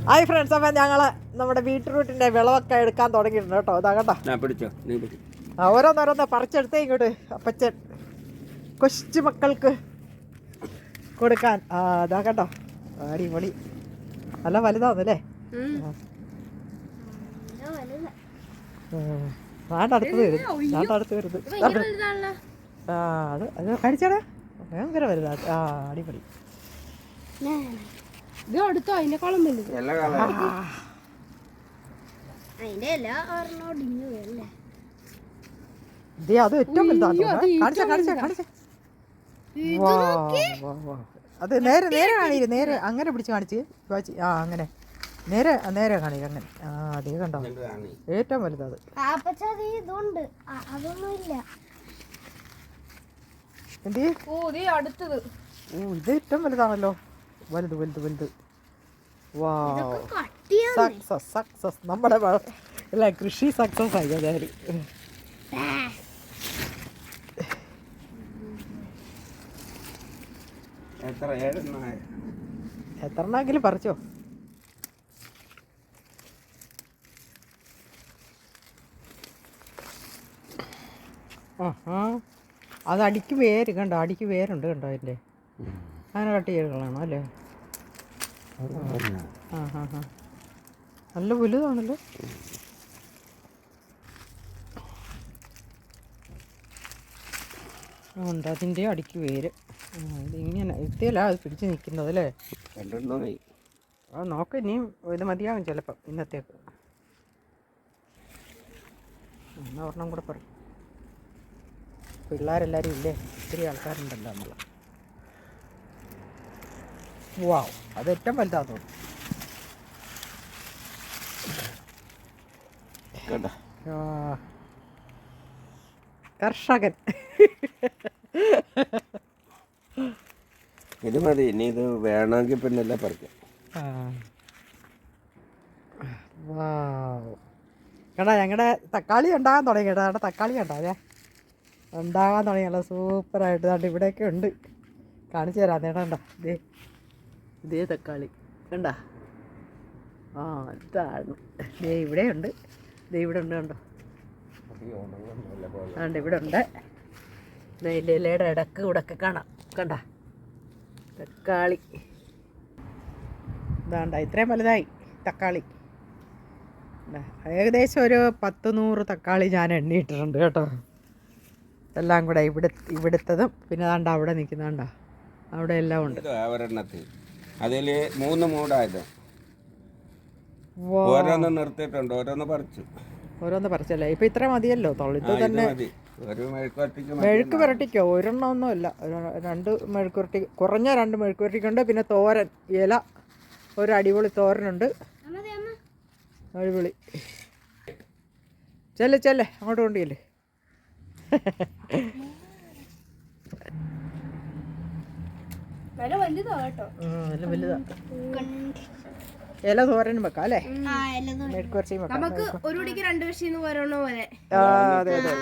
Hi friends, അപ്പം ഞങ്ങൾ നമ്മുടെ ബീട്രൂട്ടിൻ്റെ വിളവൊക്കെ എടുക്കാൻ തുടങ്ങിയിട്ടുണ്ട് കേട്ടോ. ഇതാ കേട്ടോ, ഓരോന്നോരോന്ന് പറിച്ചെടുത്തേ ഇങ്ങോട്ട് അപ്പച്ചൻ കൊച്ചു മക്കൾക്ക് കൊടുക്കാൻ. ഇതാ കേട്ടോ, അടിപൊളി, നല്ല വലുതാന്നല്ലേ. നാട്ടടുത്ത് വരുന്നത് അത് കഴിച്ചാടാ, ഭയങ്കര വലുതാ. അടിപൊളി. ഇത് അടുത്തോ അതിനെക്കാളും വലുത്. അത് ഏറ്റവും വലുതാണ്. അത് നേരെ നേരെ കാണില്ല, നേരെ അങ്ങനെ പിടിച്ച് കാണിച്ച് അങ്ങനെ നേരെ നേരെ കാണില്ല, അങ്ങനെ. അതേ കണ്ടോ, ഏറ്റവും വലുത് അത്. ഇത് ഏറ്റവും വലുതാണല്ലോ. വലുത് വലുത് വലുത്. സക്സസ് സക്സസ്, നമ്മുടെ അല്ല കൃഷി സക്സസ് ആയി. അതായത് എത്രണ്ണെങ്കിലും പറിച്ചോ. അത് അടിക്ക് വേര് കണ്ടോ, അടിക്ക് വേരുണ്ട് കണ്ടോ അതിൻ്റെ. അങ്ങനെ കട്ട് ചെയ്ത് കളയണം അല്ലേ. നല്ല വലുതാണല്ലോ. ഉണ്ട് അതിൻ്റെ അടിക്ക് വേര്. ഇതിങ്ങനെ എത്തിയല്ല അത് പിടിച്ച് നിൽക്കുന്നത് അല്ലേ. നോക്ക, ഇനിയും ഇത് മതിയാകും ചിലപ്പം ഇന്നത്തേക്ക്. എന്നാൽ ഒരെണ്ണം കൂടെ പറയും. പിള്ളേരെല്ലാവരും ഇല്ലേ, ഒത്തിരി ആൾക്കാരുണ്ടല്ലോ നമ്മൾ. വാവ്, അത് ഏറ്റവും വലുതാന്ന് തോന്നുന്നു. കർഷകൻ. ഇത് മതി, ഇനി ഇത് വേണമെങ്കിൽ പിന്നെല്ലാം പറിക്കാം. കേട്ടാ, ഞങ്ങളുടെ തക്കാളി ഉണ്ടാകാൻ തുടങ്ങി കേട്ടോ. അവിടെ തക്കാളി കണ്ടോ, അതെ ഉണ്ടാകാൻ തുടങ്ങി. നല്ല സൂപ്പറായിട്ട് കണ്ട് ഇവിടെയൊക്കെ ഉണ്ട്. കാണിച്ചു തരാം. നേടണ്ട, ഇതേ തക്കാളി കണ്ട. ഇതാണ് ഇവിടെ ഉണ്ട്, ഇവിടെ ഉണ്ട് കണ്ടോ. അതുകൊണ്ട് ഇവിടെ ഉണ്ട്. ഇലയുടെ ഇടക്ക് കൂടൊക്കെ കാണാം കണ്ട തക്കാളി. ഇതാണ്ട ഇത്രയും വലുതായി തക്കാളി. ഏകദേശം ഒരു 10-100 തക്കാളി ഞാൻ എണ്ണിയിട്ടിട്ടുണ്ട് കേട്ടോ. എല്ലാം കൂടെ ഇവിടുത്തതും പിന്നെ അതാണ്ട് അവിടെ നിൽക്കുന്നുണ്ടോ, അവിടെ എല്ലാം ഉണ്ട്. അതിൽ 3 മൂടായത് ഓരോന്ന് നിർത്തിയിട്ടുണ്ട്, ഓരോന്ന് പറിച്ചല്ലേ. ഇപ്പം ഇത്ര മതിയല്ലോ തൊള്ളു. ഇത് തന്നെ മെഴുക്ക് പുരട്ടിക്കോ, ഒരെണ്ണമൊന്നുമില്ല, 2 മെഴുക്ക് പുരട്ടി, കുറഞ്ഞ 2 മെഴുക്ക് പുരട്ടിക്കുണ്ട്. പിന്നെ തോരൻ ഇല, ഒരു അടിപൊളി തോരനുണ്ട്. അടിപൊളി. ചെല്ലേ അങ്ങോട്ട് കൊണ്ടില്ലേ. നല്ല വലുതാ കേട്ടോ, നല്ല വലുതാ. ഇല തോരനും വെക്കാം അല്ലേ, മെഴുക്കുവരട്ടിയും വെക്കാം. നമുക്ക് ഒരു പിടിക്ക് 2 കഷ്ണം പോരണ പോലെ. അതെ അതെ.